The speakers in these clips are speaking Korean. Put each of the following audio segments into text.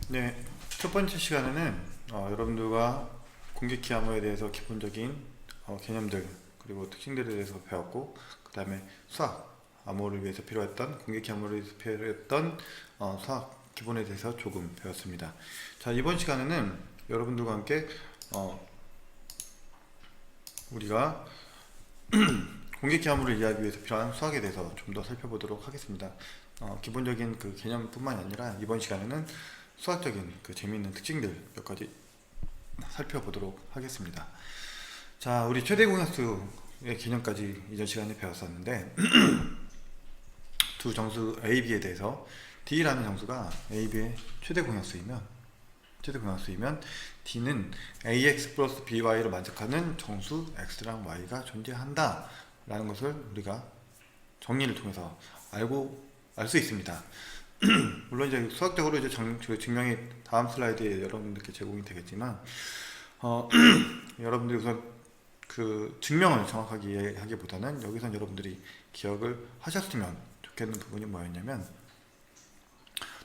네, 첫 번째 시간에는 여러분들과 공격키 암호에 대해서 기본적인 개념들 그리고 특징들에 대해서 배웠고, 그 다음에 수학 암호를 위해서 필요했던 공격키 암호를 위해서 필요했던 수학 기본에 대해서 조금 배웠습니다. 자, 이번 시간에는 여러분들과 함께 우리가 공격키 암호를 이해하기 위해서 필요한 수학에 대해서 좀 더 살펴보도록 하겠습니다. 기본적인 그 개념뿐만이 아니라 이번 시간에는 수학적인 그 재미있는 특징들 몇 가지 살펴보도록 하겠습니다. 자, 우리 최대 공약수의 개념까지 이전 시간에 배웠었는데 두 정수 A, B에 대해서 D라는 정수가 A, B의 최대 공약수이면 D는 AX 플러스 BY로 만족하는 정수 X랑 Y가 존재한다 라는 것을 우리가 정리를 통해서 알 수 있습니다. 물론 이제 수학적으로 이제 증명이 다음 슬라이드에 여러분들께 제공이 되겠지만 여러분들이 우선 그 증명을 정확하게 이해하기보다는 여기선 여러분들이 기억을 하셨으면 좋겠는 부분이 뭐였냐면,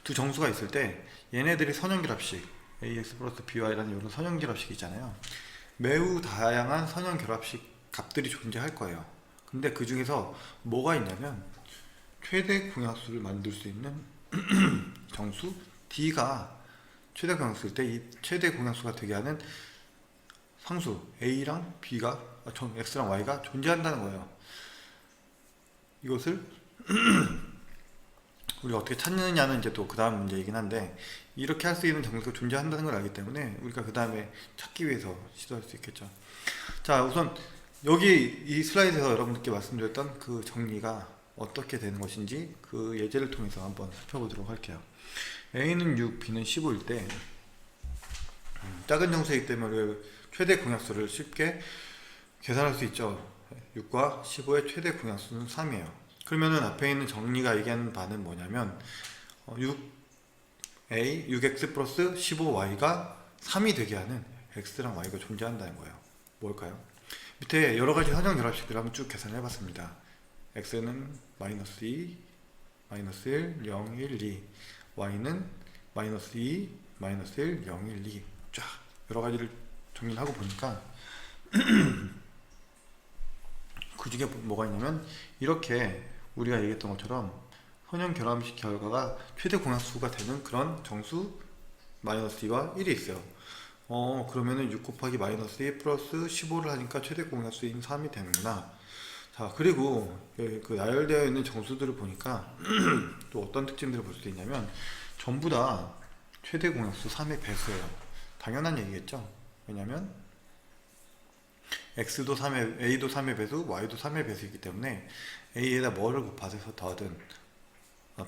두 정수가 있을 때 얘네들이 선형결합식 AX 플러스 BY라는 이런 선형결합식이 있잖아요. 매우 다양한 선형결합식 값들이 존재할 거예요. 근데 그 중에서 뭐가 있냐면 최대 공약수를 만들 수 있는 정수 D가 최대 공약수일 때 이 최대 공약수가 되게 하는 상수 A랑 B가 X랑 Y가 존재한다는 거예요. 이것을 우리가 어떻게 찾느냐는 이제 또 그 다음 문제이긴 한데, 이렇게 할 수 있는 정수가 존재한다는 걸 알기 때문에 우리가 그 다음에 찾기 위해서 시도할 수 있겠죠. 자, 우선 여기 이 슬라이드에서 여러분들께 말씀드렸던 그 정리가 어떻게 되는 것인지 그 예제를 통해서 한번 살펴보도록 할게요. A는 6, B는 15일 때 작은 정수이기 때문에 최대 공약수를 쉽게 계산할 수 있죠. 6과 15의 최대 공약수는 3이에요. 그러면은 앞에 있는 정리가 얘기하는 바는 뭐냐면 6x 플러스 15y가 3이 되게 하는 x랑 y가 존재한다는 거예요. 뭘까요? 밑에 여러가지 선형 결합식들을 한번 쭉 계산해 봤습니다. x는 마이너스 2, 마이너스 1, 0, 1, 2, y는 마이너스 2, 마이너스 1, 0, 1, 2. 쫙 여러가지를 정리를 하고 보니까 그 중에 뭐가 있냐면, 이렇게 우리가 얘기했던 것처럼 선형 결합식 결과가 최대 공약수가 되는 그런 정수 마이너스 2와 1이 있어요. 그러면은 6 곱하기 마이너스 2 플러스 15를 하니까 최대 공약수인 3이 되는구나. 자, 그리고 그 나열되어 있는 정수들을 보니까 또 어떤 특징들을 볼 수 있냐면, 전부 다 최대 공약수 3의 배수예요. 당연한 얘기겠죠. 왜냐면 X도 3의, A도 3의 배수, Y도 3의 배수이기 때문에 A에다 뭐를 곱해서 더하든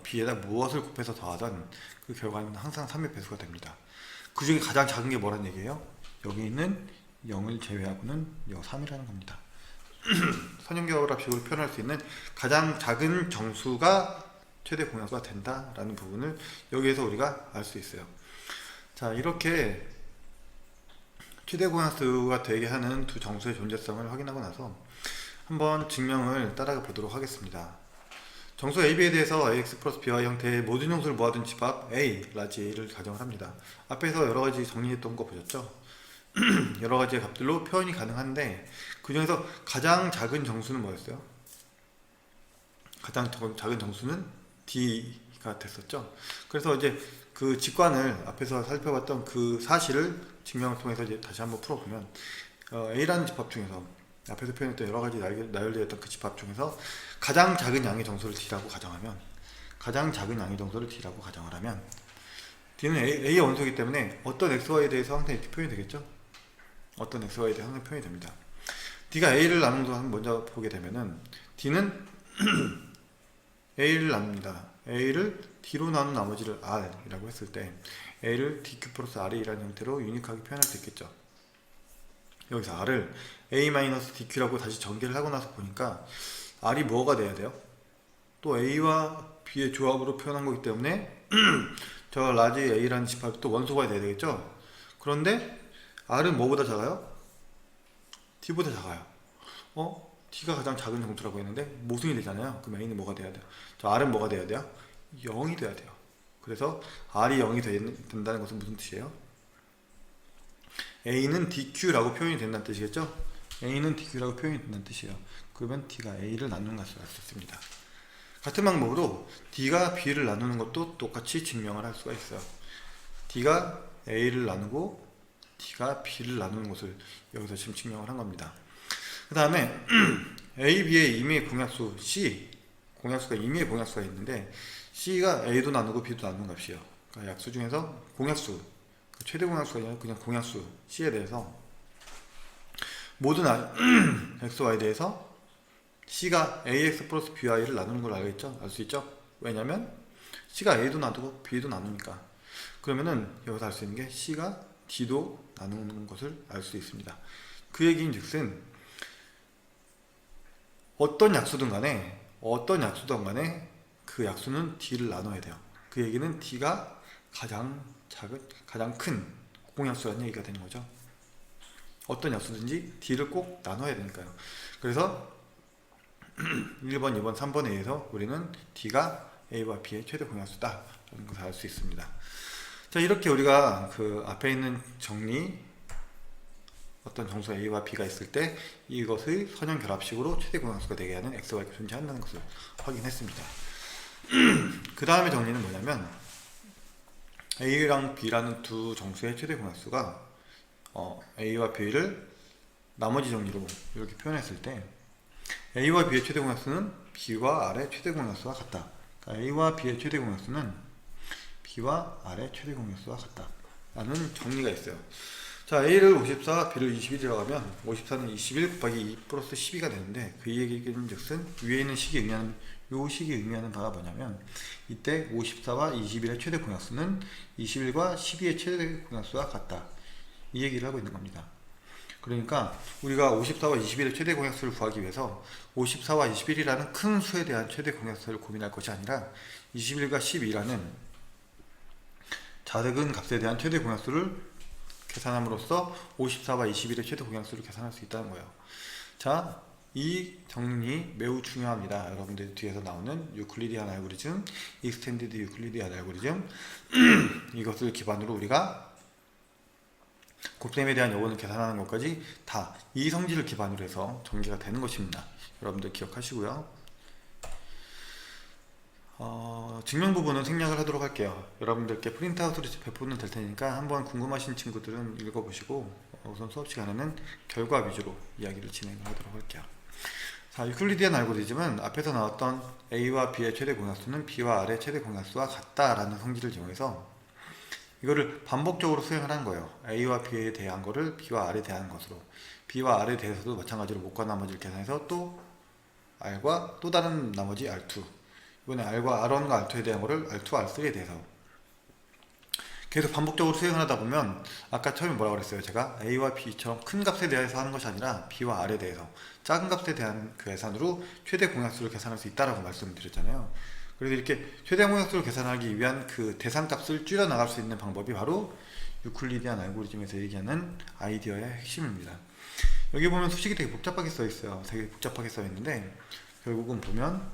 B에다 무엇을 곱해서 더하든 그 결과는 항상 3의 배수가 됩니다. 그 중에 가장 작은 게 뭐란 얘기예요? 여기 있는 0을 제외하고는 3이라는 겁니다. 선형결합식으로 표현할 수 있는 가장 작은 정수가 최대 공약수가 된다라는 부분을 여기에서 우리가 알 수 있어요. 자, 이렇게 최대 공약수가 되게 하는 두 정수의 존재성을 확인하고 나서 한번 증명을 따라가 보도록 하겠습니다. 정수 AB에 대해서 AX 플러스 BY 형태의 모든 정수를 모아둔 집합 A, 라지 A를 가정을 합니다. 앞에서 여러가지 정리했던 거 보셨죠? 여러가지의 값들로 표현이 가능한데, 그 중에서 가장 작은 정수는 뭐였어요? 가장 작은 정수는 D가 됐었죠. 그래서 이제 그 직관을 앞에서 살펴봤던 그 사실을 증명을 통해서 이제 다시 한번 풀어보면, A라는 집합 중에서 앞에서 표현했던 여러가지 나열되었던 그 집합 중에서 가장 작은 양의 정수를 D라고 가정하면, D는 A의 원소이기 때문에 어떤 XY에 대해서 항상 이렇게 표현이 되겠죠? 어떤 XY에 대해서 항상 표현이 됩니다. D가 A를 나누는 거 먼저 보게 되면은, D는 A를 나눕니다. A를 D로 나눈 나머지를 R이라고 했을 때 A를 DQ 플러스 R이라는 형태로 유니크하게 표현할 수 있겠죠. 여기서 R을 A-DQ라고 다시 전개를 하고 나서 보니까 R이 뭐가 돼야 돼요? 또 A와 B의 조합으로 표현한 거기 때문에 저 라지 A라는 집합이 또 원소가 돼야 되겠죠. 그런데 R은 뭐보다 작아요? D보다 작아요. D가 가장 작은 정수라고 했는데 모순이 되잖아요. 그럼 A는 뭐가 돼야 돼요? 저 R은 뭐가 돼야 돼요? 0이 돼야 돼요. 그래서 R이 0이 된다는 것은 무슨 뜻이에요? A는 DQ라고 표현이 된다는 뜻이겠죠? A는 DQ라고 표현이 된다는 뜻이에요. 그러면 D가 A를 나누는 것을 알 수 있습니다. 같은 방법으로 D가 B를 나누는 것도 똑같이 증명을 할 수가 있어요. D가 A를 나누고 D가 B를 나누는 것을 여기서 지금 증명을 한 겁니다. 그 다음에 A, B의 임의의 공약수 C, 공약수가 임의의 공약수가 있는데 C가 A도 나누고 B도 나누는 값이에요. 그러니까 약수 중에서 공약수, 최대 공약수가 아니라 그냥 공약수 C에 대해서 모든 x, y에 대해서 C가 ax 플러스 by를 나누는 걸 알겠죠? 알 수 있죠? 왜냐면 C가 a도 나누고 b도 나누니까. 그러면은 여기서 알 수 있는 게 C가 d도 나누는 것을 알 수 있습니다. 그 얘기인 즉슨 어떤 약수든 간에 그 약수는 d를 나눠야 돼요. 그 얘기는 d가 가장 큰 공약수라는 얘기가 되는 거죠. 어떤 약수든지 d를 꼭 나눠야 되니까요. 그래서 1번, 2번, 3번에 의해서 우리는 d가 a와 b의 최대 공약수다 라는 것을 알 수 있습니다. 자, 이렇게 우리가 그 앞에 있는 정리, 어떤 정수 a와 b가 있을 때 이것의 선형 결합식으로 최대 공약수가 되게 하는 x, y가 존재한다는 것을 확인했습니다. 그 다음에 정리는 뭐냐면 a랑 b라는 두 정수의 최대 공약수가 a와 b를 나머지 정리로 이렇게 표현했을 때 a와 b의 최대 공약수는 b와 r의 최대 공약수와 같다. 그러니까 a와 b의 최대 공약수는 b와 r의 최대 공약수와 같다 라는 정리가 있어요. 자, a를 54, b를 21이라고 하면 54는 21 곱하기 2 플러스 12가 되는데 그 얘기는 즉슨 위에 있는 식이 의미하는 바가 뭐냐면 이때 54와 21의 최대 공약수는 21과 12의 최대 공약수와 같다, 이 얘기를 하고 있는 겁니다. 그러니까 우리가 54와 21의 최대 공약수를 구하기 위해서 54와 21이라는 큰 수에 대한 최대 공약수를 고민할 것이 아니라 21과 12라는 작은 값에 대한 최대 공약수를 계산함으로써 54와 21의 최대 공약수를 계산할 수 있다는 거예요. 자, 이 정리 매우 중요합니다. 여러분들 뒤에서 나오는 유클리디안 알고리즘, 익스텐디드 유클리디안 알고리즘 이것을 기반으로 우리가 곱셈에 대한 요원을 계산하는 것까지 다 이 성질을 기반으로 해서 전개가 되는 것입니다. 여러분들 기억하시고요. 증명 부분은 생략을 하도록 할게요. 여러분들께 프린트아웃으로 배포는 될 테니까 한번 궁금하신 친구들은 읽어보시고 우선 수업 시간에는 결과 위주로 이야기를 진행을 하도록 할게요. 자, 유클리디안 알고리즘은 앞에서 나왔던 a와 b의 최대 공약수는 b와 r의 최대 공약수와 같다라는 성질을 이용해서 이거를 반복적으로 수행을 한 거예요. a와 b에 대한 거를 b와 r에 대한 것으로, b와 r에 대해서도 마찬가지로 못과 나머지를 계산해서 또 r과 또 다른 나머지 r2, 이번에 r과 r1과 r2에 대한 거를 r2와 r3에 대해서 계속 반복적으로 수행을 하다 보면 아까 처음에 뭐라고 그랬어요? 제가 a와 b처럼 큰 값에 대해서 하는 것이 아니라 b와 r에 대해서 작은 값에 대한 그 계산으로 최대 공약수를 계산할 수 있다라고 말씀을 드렸잖아요. 그래서 이렇게 최대 공약수를 계산하기 위한 그 대상값을 줄여 나갈 수 있는 방법이 바로 유클리디안 알고리즘에서 얘기하는 아이디어의 핵심입니다. 여기 보면 수식이 되게 복잡하게 써 있어요. 되게 복잡하게 써 있는데 결국은 보면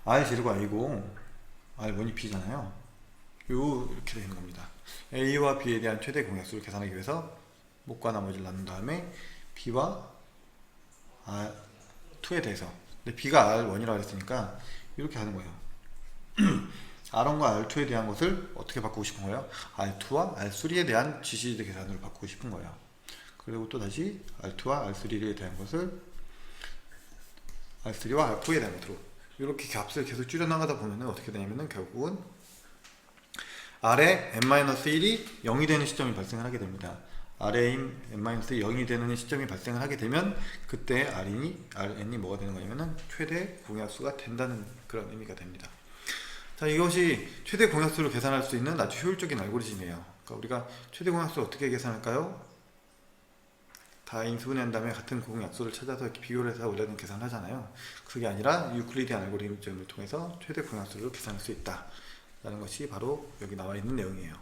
R0가 A고 R1이 B잖아요. 이렇게 되는 겁니다. A와 B에 대한 최대 공약수를 계산하기 위해서 못과 나머지를 나눈 다음에 B와 R2에 대해서, 근데 B가 R1이라고 했으니까 이렇게 하는 거예요. R1과 R2에 대한 것을 어떻게 바꾸고 싶은 거예요? R2와 R3에 대한 GCD 계산으로 바꾸고 싶은 거예요. 그리고 또 다시 R2와 R3에 대한 것을 R3와 R4에 대한 것으로 이렇게 값을 계속 줄여나가다 보면 어떻게 되냐면은 결국은 R의 n-1이 0이 되는 시점이 발생을 하게 됩니다. R의 n-1이 0이 되는 시점이 발생을 하게 되면 그때 Rn이 뭐가 되는 거냐면은 최대 공약수가 된다는 그런 의미가 됩니다. 자, 이것이 최대 공약수를 계산할 수 있는 아주 효율적인 알고리즘이에요. 그러니까 우리가 최대 공약수를 어떻게 계산할까요? 다 인수분해한 다음에 같은 공약수를 찾아서 이렇게 비교를 해서 원래는 계산을 하잖아요. 그게 아니라 유클리디안 알고리즘을 통해서 최대 공약수를 계산할 수 있다 라는 것이 바로 여기 나와 있는 내용이에요.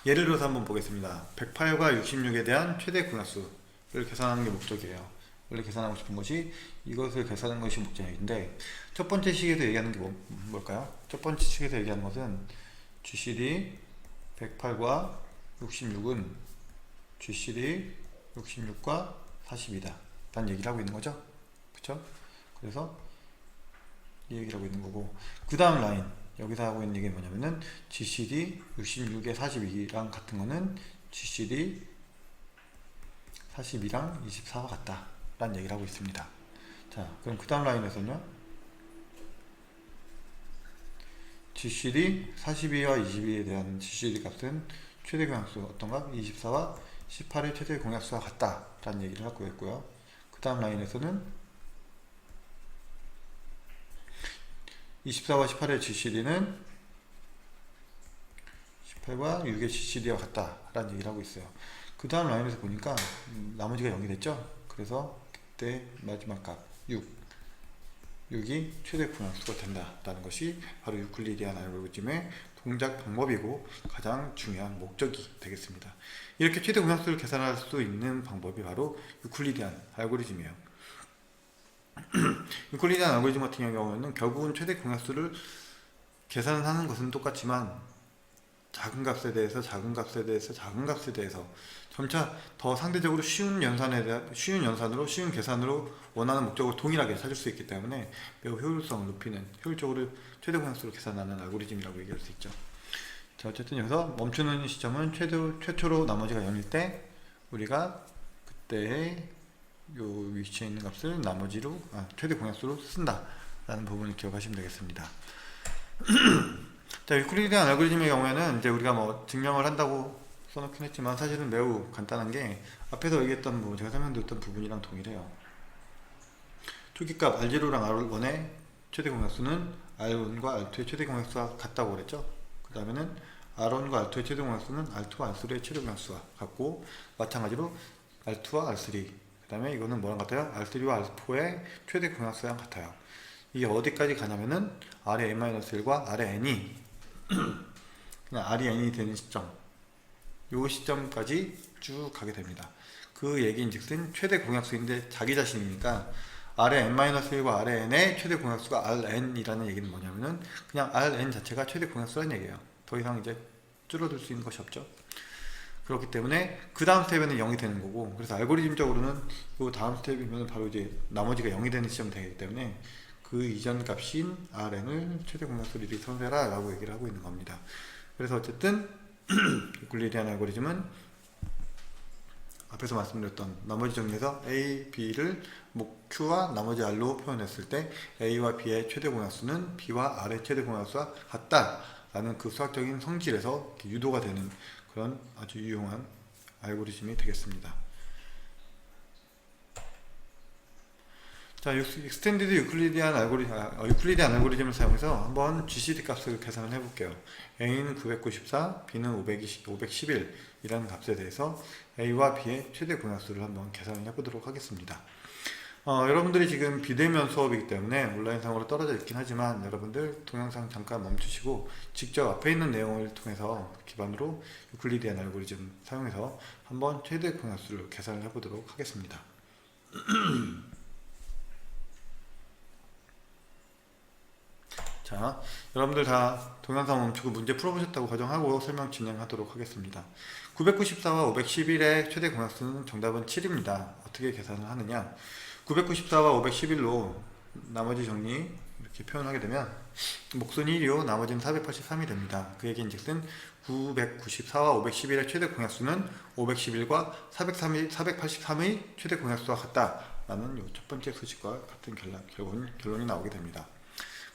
예를 들어서 한번 보겠습니다. 108과 66에 대한 최대 공약수를 계산하는 게 목적이에요. 원래 계산하고 싶은 것이 이것을 계산하는 것이 목적인데, 첫 번째 식에서 얘기하는 게 뭘까요? 첫 번째 식에서 얘기하는 것은 GCD 108과 66은 GCD 66과 42다 라는 얘기를 하고 있는 거죠. 그쵸? 그래서 이 얘기를 하고 있는 거고, 그 다음 라인 여기서 하고 있는 얘기는 뭐냐면은 GCD 66에 42랑 같은 거는 GCD 42랑 24와 같다 라는 얘기를 하고 있습니다. 자, 그럼 그 다음 라인에서는요, GCD 42와 22에 대한 GCD 값은 최대 공약수 어떤가? 24와 18의 최대 공약수와 같다 라는 얘기를 하고 있고요. 그 다음 라인에서는 24와 18의 GCD는 18과 6의 GCD와 같다 라는 얘기를 하고 있어요. 그 다음 라인에서 보니까 나머지가 0이 됐죠. 그래서 그때 마지막 값 6이 최대 공약수가 된다 라는 것이 바로 유클리디안 알고리즘의 동작 방법이고 가장 중요한 목적이 되겠습니다. 이렇게 최대 공약수를 계산할 수 있는 방법이 바로 유클리디안 알고리즘이에요. 유클리디안 알고리즘 같은 경우에는 결국은 최대 공약수를 계산하는 것은 똑같지만 작은 값에 대해서 작은 값에 대해서 작은 값에 대해서 점차 더 상대적으로 쉬운 연산으로 쉬운 계산으로 원하는 목적을 동일하게 찾을 수 있기 때문에 매우 효율성을 높이는, 효율적으로 최대 공약수를 계산하는 알고리즘이라고 얘기할 수 있죠. 자, 어쨌든 여기서 멈추는 시점은 최초로 나머지가 0일 때 우리가 그때 요 위치에 있는 값을 나머지로 최대 공약수로 쓴다 라는 부분을 기억하시면 되겠습니다. 자, 유클리디안 알고리즘의 경우에는 이제 우리가 뭐 증명을 한다고 써놓긴 했지만 사실은 매우 간단한 게, 앞에서 얘기했던 부분, 제가 설명드렸던 부분이랑 동일해요. 초기값 R0랑 R1의 최대 공약수는 R1과 R2의 최대 공약수와 같다고 그랬죠. 그 다음에는 R1과 R2의 최대 공약수는 R2와 R3의 최대 공약수와 같고, 마찬가지로 R2와 R3, 그 다음에 이거는 뭐랑 같아요? R3와 R4의 최대 공약수랑 같아요. 이게 어디까지 가냐면은 R의 n-1과 R의 n이 그냥 R이 n이 되는 시점, 요 시점까지 쭉 가게 됩니다. 그 얘기인즉슨 최대 공약수인데 자기 자신이니까 R의 n-1과 R의 n의 최대 공약수가 Rn이라는 얘기는 뭐냐면은 그냥 Rn 자체가 최대 공약수라는 얘기예요. 더 이상 이제 줄어들 수 있는 것이 없죠. 그렇기 때문에 그 다음 스텝에는 0이 되는 거고, 그래서 알고리즘적으로는 그 다음 스텝이면 바로 이제 나머지가 0이 되는 시점이 되기 때문에 그 이전 값인 Rn을 최대 공약수로 이렇게 선택해라 라고 얘기를 하고 있는 겁니다. 그래서 어쨌든 유클리디안 알고리즘은 앞에서 말씀드렸던 나머지 정리에서 A, B를 Q와 나머지 R로 표현했을 때 A와 B의 최대 공약수는 B와 R의 최대 공약수와 같다 라는 그 수학적인 성질에서 유도가 되는 그런 아주 유용한 알고리즘이 되겠습니다. 자, 익스텐디드 유클리디안 알고리즘을 사용해서 한번 GCD 값을 계산을 해볼게요. A는 994, B는 511 이라는 값에 대해서 A와 B의 최대 공약수를 한번 계산을 해보도록 하겠습니다. 여러분들이 지금 비대면 수업이기 때문에 온라인상으로 떨어져 있긴 하지만 여러분들 동영상 잠깐 멈추시고 직접 앞에 있는 내용을 통해서 기반으로 유클리디안 알고리즘 사용해서 한번 최대 공약수를 계산을 해보도록 하겠습니다. 자, 여러분들 다 동영상 멈추고 문제 풀어보셨다고 가정하고 설명 진행하도록 하겠습니다. 994와 511의 최대 공약수는 정답은 7입니다. 어떻게 계산을 하느냐? 994와 511로 나머지 정리 이렇게 표현하게 되면 목순이 1이요, 나머지는 483이 됩니다. 그 얘기인즉슨 994와 511의 최대 공약수는 511과 483의 최대 공약수와 같다라는 첫 번째 수식과 같은 결론이 나오게 됩니다.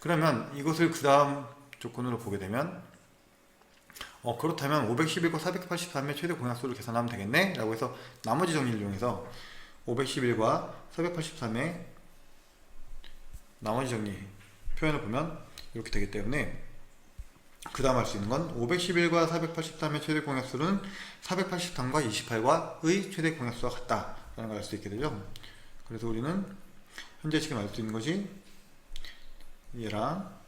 그러면 이것을 그 다음 조건으로 보게 되면 그렇다면 511과 483의 최대 공약수를 계산하면 되겠네? 라고 해서 나머지 정리를 이용해서 511과 483의 나머지 정리 표현을 보면 이렇게 되기 때문에 그 다음 할 수 있는 건 511과 483의 최대 공약수는 483과 28과의 최대 공약수와 같다 라는 걸 알 수 있게 되죠. 그래서 우리는 현재 지금 알 수 있는 것이 얘랑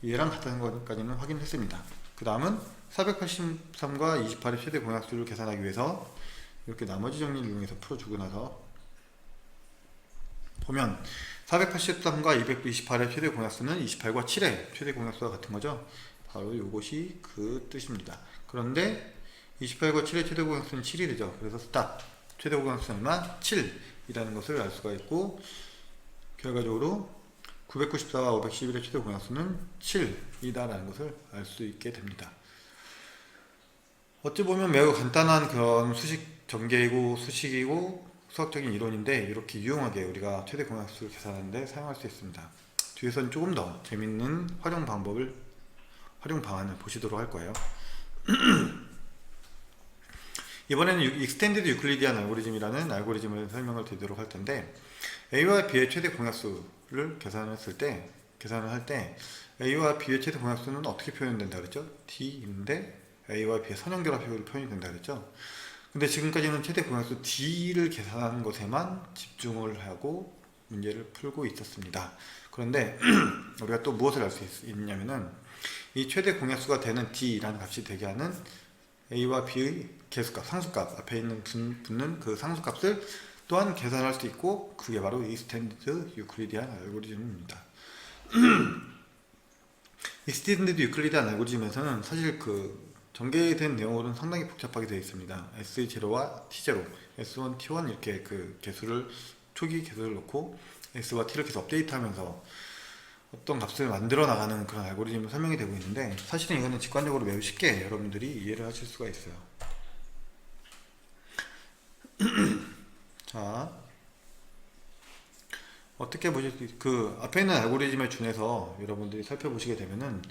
같다는 것까지는 확인했습니다. 그 다음은 483과 28의 최대 공약수를 계산하기 위해서 이렇게 나머지 정리를 이용해서 풀어주고 나서 보면 483과 228의 최대 공약수는 28과 7의 최대 공약수가 같은 거죠. 바로 이것이 그 뜻입니다. 그런데 28과 7의 최대 공약수는 7이 되죠. 그래서 스탑 최대 공약수는 얼마? 7이라는 것을 알 수가 있고, 결과적으로 994와 511의 최대 공약수는 7이다라는 것을 알 수 있게 됩니다. 어찌 보면 매우 간단한 그런 수식 전개이고 수식이고 수학적인 이론인데, 이렇게 유용하게 우리가 최대 공약수를 계산하는데 사용할 수 있습니다. 뒤에서는 조금 더 재밌는 활용 방안을 보시도록 할 거예요. 이번에는 익스텐디드 유클리디안 알고리즘이라는 알고리즘을 설명을 드리도록 할 텐데, A와 B의 최대 공약수를 계산을 할 때 A와 B의 최대 공약수는 어떻게 표현된다 그랬죠? D인데 A와 B의 선형결합식으로 표현이 된다 그랬죠? 근데 지금까지는 최대 공약수 D를 계산하는 것에만 집중을 하고 문제를 풀고 있었습니다. 그런데 우리가 또 무엇을 알 수 있냐면은, 이 최대 공약수가 되는 D라는 값이 되게 하는 A와 B의 개수값, 상수값, 앞에 있는 붙는 그 상수값을 또한 계산할 수 있고, 그게 바로 익스텐디드 유클리디안 알고리즘입니다. 익스텐디드 유클리디안 알고리즘에서는 사실 그 전개된 내용으로는 상당히 복잡하게 되어 있습니다. S0와 T0, S1, T1 이렇게 그 개수를, 초기 개수를 놓고 S와 T를 계속 업데이트하면서 어떤 값을 만들어 나가는 그런 알고리즘으로 설명이 되고 있는데, 사실은 이거는 직관적으로 매우 쉽게 여러분들이 이해를 하실 수가 있어요. 자, 어떻게 보실 수 그 앞에 있는 알고리즘을 준해서 여러분들이 살펴보시게 되면은,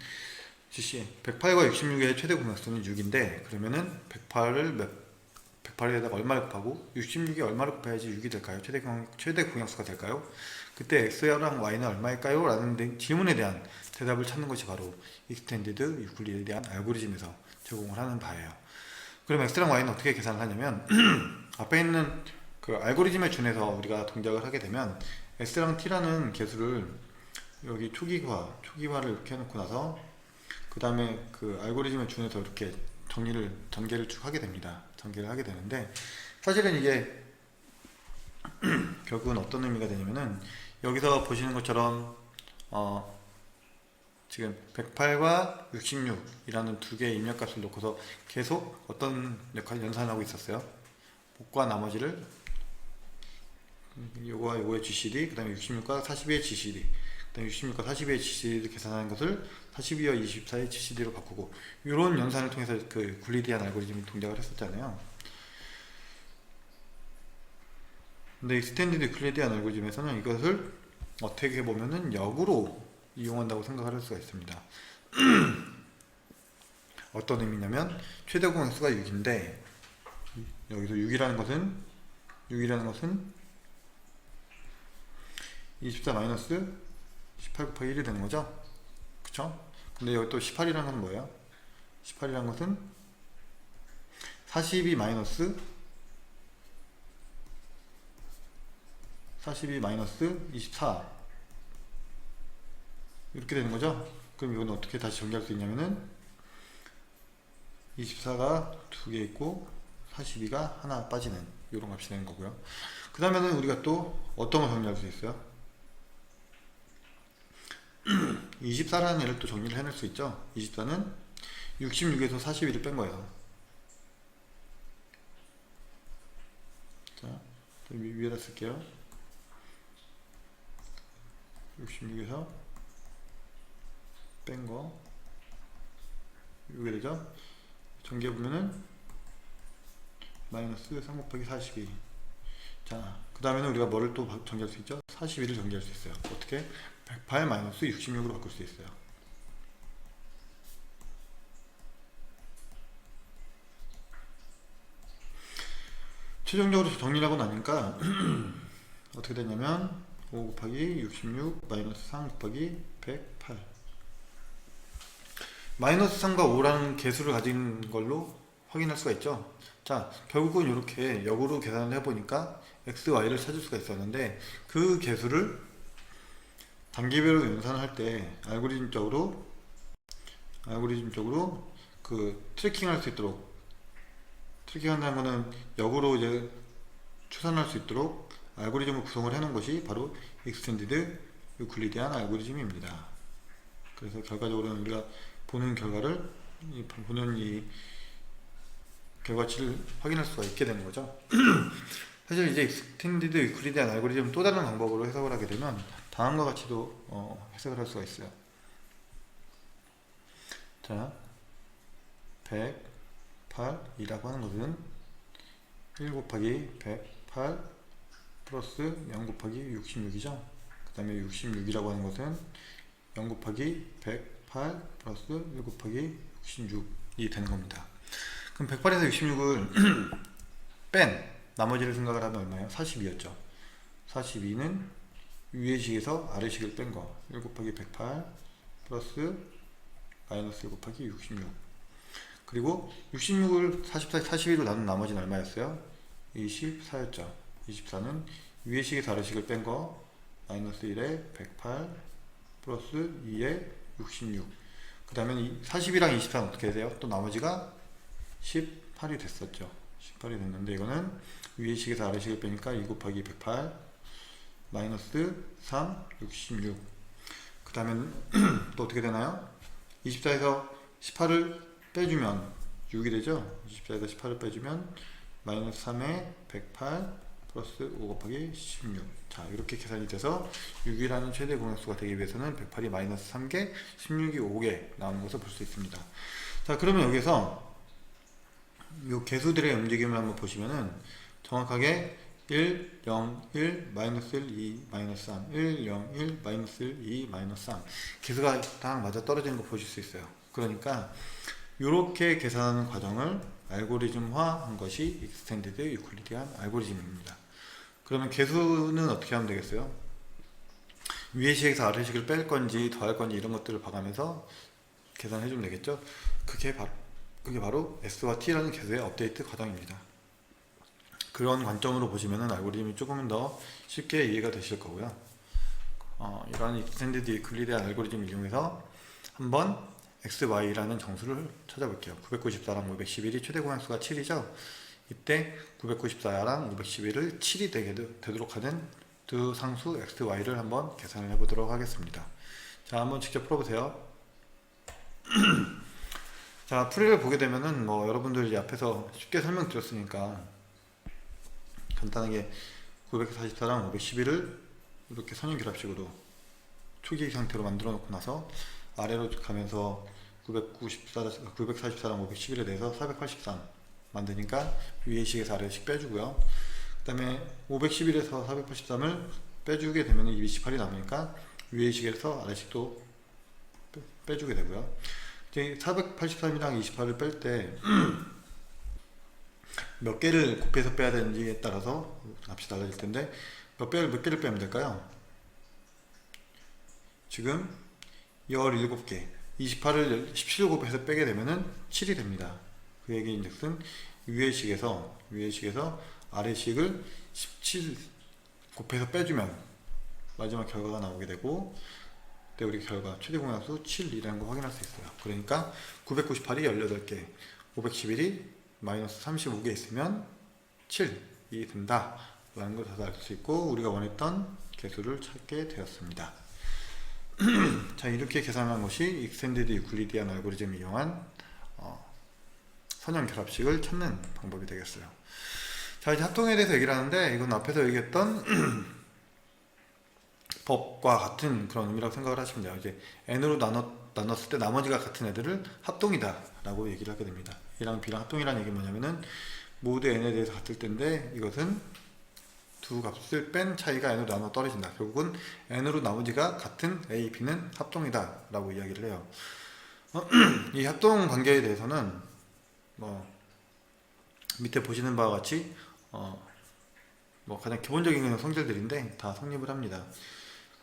108과 66의 최대 공약수는 6인데, 그러면은 108에다가 얼마를 곱하고 66에 얼마를 곱해야지 6이 될까요? 최대 공약수가 될까요? 그때 x랑 y는 얼마일까요? 라는 질문에 대한 대답을 찾는 것이 바로 익스텐디드 유클리디안 알고리즘에서 제공을 하는 바예요. 그럼 x랑 y는 어떻게 계산을 하냐면 앞에 있는 그 알고리즘에 준해서 우리가 동작을 하게 되면, x랑 t라는 개수를 여기 초기화를 이렇게 해놓고 나서 그 다음에 그 알고리즘에 준해서 이렇게 전개를 쭉 하게 됩니다. 전개를 하게 되는데, 사실은 이게 결국은 어떤 의미가 되냐면은, 여기서 보시는 것처럼 지금 108과 66이라는 두 개의 입력값을 놓고서 계속 어떤 역할을 연산하고 있었어요. 복과 나머지를 요거와 요거의 GCD, 그 다음에 66과 42의 GCD, 그 다음에 66과 42의 GCD를 계산하는 것을 42와 24의 GCD로 바꾸고, 이런 연산을 통해서 그 굴리디안 알고리즘이 동작을 했었잖아요. 근데 익스텐디드 굴리디안 알고리즘에서는 이것을 어떻게 보면은 역으로 이용한다고 생각을 할 수가 있습니다. 어떤 의미냐면, 최대 공약수가 6인데 여기서 6이라는 것은 24 마이너스 18 곱하기 1이 되는 거죠. 그쵸? 근데 여기 또 18이라는 것은 뭐예요? 18이라는 것은 42 마이너스 24 이렇게 되는 거죠. 그럼 이건 어떻게 다시 정리할 수 있냐면은, 24가 두 개 있고 42가 하나 빠지는 이런 값이 되는 거고요. 그 다음에는 우리가 또 어떤 걸 정리할 수 있어요? 24라는 애를 또 정리를 해낼 수 있죠. 24는 66에서 42를 뺀 거예요. 자, 위에다 쓸게요. 66에서 뺀 거, 이게 되죠. 전개 보면은 마이너스 3 곱하기 42. 자, 그 다음에는 우리가 뭐를 또 전개할 수 있죠? 42를 전개할 수 있어요. 어떻게? 108 마이너스 66으로 바꿀 수 있어요. 최종적으로 정리를 하고 나니까 어떻게 되냐면, 5 곱하기 66 마이너스 3 곱하기 108, 마이너스 3과 5라는 개수를 가진 걸로 확인할 수가 있죠. 자, 결국은 이렇게 역으로 계산을 해보니까 x, y를 찾을 수가 있었는데, 그 개수를 단계별로 연산을 할 때 알고리즘적으로 그 트래킹할 수 있도록, 트래킹한다는 거는 역으로 이제 추산할 수 있도록 알고리즘을 구성을 해놓은 것이 바로 익스텐디드 유클리디안 알고리즘입니다. 그래서 결과적으로는 우리가 보는 결과를 보는 이 결과치를 확인할 수가 있게 되는 거죠. 사실 이제 익스텐디드 유클리디안 알고리즘 또 다른 방법으로 해석을 하게 되면 다음과 같이도 해석을 할 수가 있어요. 자, 108이라고 하는 것은 1 곱하기 108 플러스 0 곱하기 66이죠. 그 다음에 66이라고 하는 것은 0 곱하기 108 플러스 1 곱하기 66이 되는 겁니다. 그럼 108에서 66을 뺀 나머지를 생각을 하면 얼마예요? 42였죠. 42는 위의 식에서 아래 식을 뺀 거. 1 곱하기 108 플러스 마이너스 1 곱하기 66. 그리고 66을 44, 42로 나눈 나머지는 얼마였어요? 24였죠. 24는 위의 식에서 아래 식을 뺀 거. 마이너스 1에 108 플러스 2에 66. 그 다음에 40이랑 24는 어떻게 돼요? 또 나머지가 18이 됐었죠. 18이 됐는데 이거는 위의 식에서 아래 식을 빼니까 2 곱하기 108 마이너스 3 66. 그 다음에 또 어떻게 되나요? 24에서 18을 빼주면 6이 되죠. 24에서 18을 빼주면 마이너스 3에 108 플러스 5 곱하기 16. 자, 이렇게 계산이 돼서 6이라는 최대 공약수가 되기 위해서는 108이 마이너스 3개, 16이 5개 나오는 것을 볼 수 있습니다. 자, 그러면 여기서 이 개수들의 움직임을 한번 보시면은 정확하게 1, 0, 1, 마이너스 1, 2, 마이너스 3, 1, 0, 1, 마이너스 1, 2, 마이너스 3 개수가 딱 맞아 떨어지는 거 보실 수 있어요. 그러니까 이렇게 계산하는 과정을 알고리즘화한 것이 익스텐디드 유클리디안 알고리즘입니다. 그러면 개수는 어떻게 하면 되겠어요? 위의 식에서 아래 식을 뺄 건지 더할 건지 이런 것들을 봐가면서 계산해 주면 되겠죠. 그게 바로 S와 T라는 개수의 업데이트 과정입니다. 그런 관점으로 보시면 알고리즘이 조금 더 쉽게 이해가 되실 거고요. 이러한 익스텐디드 유클리디안 알고리즘을 이용해서 한번 x, y라는 정수를 찾아볼게요. 994랑 511이 최대 공약수가 7이죠. 이때 994랑 511을 7이 되도록 하는 두 상수 x, y를 한번 계산을 해보도록 하겠습니다. 자, 한번 직접 풀어보세요. 자, 풀이를 보게 되면은 여러분들이 앞에서 쉽게 설명드렸으니까 간단하게 944랑 511을 이렇게 선형결합식으로 초기 상태로 만들어 놓고 나서 아래로 가면서 944랑 511에 대해서 483 만드니까 위의 식에서 아래 식 빼주고요. 그 다음에 511에서 483을 빼주게 되면 228이 남으니까 위의 식에서 아래 식도 빼주게 되고요. 이제 483이랑 28을 뺄 때 몇 개를 곱해서 빼야 되는지에 따라서 값이 달라질 텐데 몇 개를 빼면 될까요? 지금 17개 28을 17로 곱해서 빼게 되면은 7이 됩니다. 그 얘기인즉슨 위의 식에서 아래 식을 17 곱해서 빼주면 마지막 결과가 나오게 되고 그때 우리 결과 최대 공약수 7이라는 거 확인할 수 있어요. 그러니까 998이 18개 511이 마이너스 35개 있으면 7이 된다 라는 걸 다시 알 수 있고 우리가 원했던 개수를 찾게 되었습니다. 자, 이렇게 계산한 것이 익스텐디드 유클리디안 알고리즘을 이용한 선형 결합식을 찾는 방법이 되겠어요. 자, 이제 합동에 대해서 얘기를 하는데 이건 앞에서 얘기했던 법과 같은 그런 의미라고 생각을 하시면 돼요. 이제 n으로 나눴을 때 나머지가 같은 애들을 합동이다 라고 얘기를 하게 됩니다. A랑 B랑 합동이라는 얘기는 뭐냐면은 모두 n에 대해서 같을 텐데 이것은 두 값을 뺀 차이가 n으로 나눠 떨어진다. 결국은 n으로 나머지가 같은 A, B는 합동이다 라고 이야기를 해요. 이 합동 관계에 대해서는 밑에 보시는 바와 같이 가장 기본적인 성질들인데 다 성립을 합니다.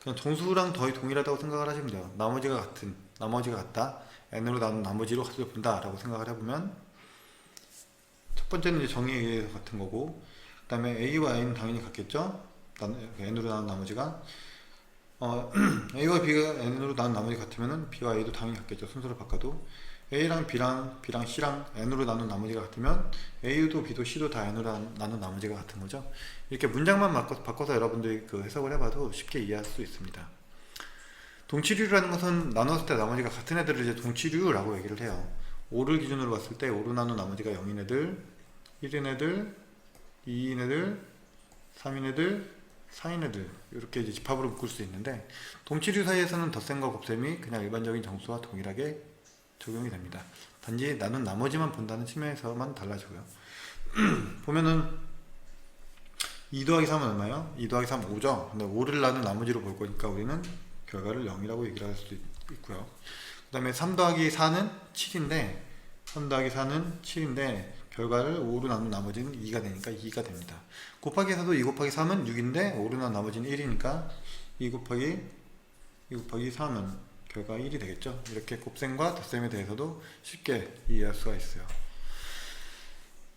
그냥 정수랑 거의 동일하다고 생각을 하시면 돼요. 나머지가 같다. n으로 나눈 나머지로 값을 본다 라고 생각을 해보면 첫 번째는 이제 정의에 의해서 같은 거고 그 다음에 a와 n은 당연히 같겠죠. n으로 나눈 나머지가 a와 b가 n으로 나눈 나머지 같으면 b와 a도 당연히 같겠죠. 순서를 바꿔도 A랑 B랑 C랑 N으로 나눈 나머지가 같으면 A도 B도 C도 다 N으로 나눈 나머지가 같은 거죠. 이렇게 문장만 바꿔서 여러분들이 그 해석을 해봐도 쉽게 이해할 수 있습니다. 동치류라는 것은 나눴을 때 나머지가 같은 애들을 이제 동치류라고 얘기를 해요. 5를 기준으로 봤을 때 5로 나눈 나머지가 0인 애들, 1인 애들, 2인 애들, 3인 애들, 4인 애들 이렇게 이제 집합으로 묶을 수 있는데, 동치류 사이에서는 덧셈과 곱셈이 그냥 일반적인 정수와 동일하게 적용이 됩니다. 단지 나눈 나머지만 본다는 측면에서만 달라지고요. 보면은 2 더하기 3은 얼마예요? 2 더하기 3 5죠. 근데 5를 나눈 나머지로 볼 거니까 우리는 결과를 0이라고 얘기를 할 수도 있고요. 그 다음에 3 더하기 4는 7인데 3 더하기 4는 7인데 결과를 5로 나눈 나머지는 2가 되니까 2가 됩니다. 곱하기에서도 2 곱하기 3은 6인데 5로 나눈 나머지는 1이니까 2 곱하기 3은 결과 1이 되겠죠. 이렇게 곱셈과 덧셈에 대해서도 쉽게 이해할 수가 있어요.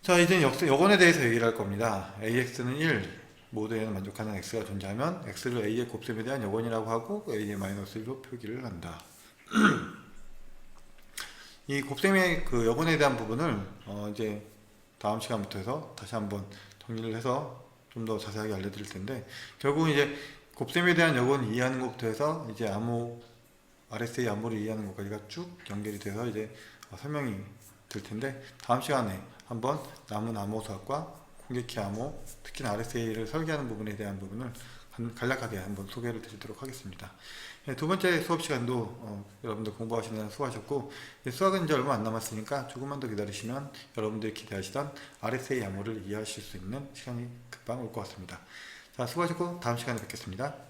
자, 이제 여건에 대해서 얘기를 할 겁니다. AX는 1, 모두에는 만족하는 X가 존재하면 X를 A의 곱셈에 대한 여건이라고 하고 A의 마이너스 1로 표기를 한다. 이 곱셈의 그 여건에 대한 부분을 이제 다음 시간부터 해서 다시 한번 정리를 해서 좀 더 자세하게 알려드릴 텐데, 결국은 이제 곱셈에 대한 여건을 이해하는 것부터 해서 이제 RSA 암호를 이해하는 것까지가 쭉 연결이 돼서 이제 설명이 될 텐데, 다음 시간에 한번 남은 암호 수학과 공개키 암호, 특히나 RSA를 설계하는 부분에 대한 부분을 간략하게 한번 소개를 드리도록 하겠습니다. 두 번째 수업 시간도 여러분들 공부하시느라 수고하셨고, 수학은 이제 얼마 안 남았으니까 조금만 더 기다리시면 여러분들이 기대하시던 RSA 암호를 이해하실 수 있는 시간이 금방 올 것 같습니다. 자, 수고하셨고 다음 시간에 뵙겠습니다.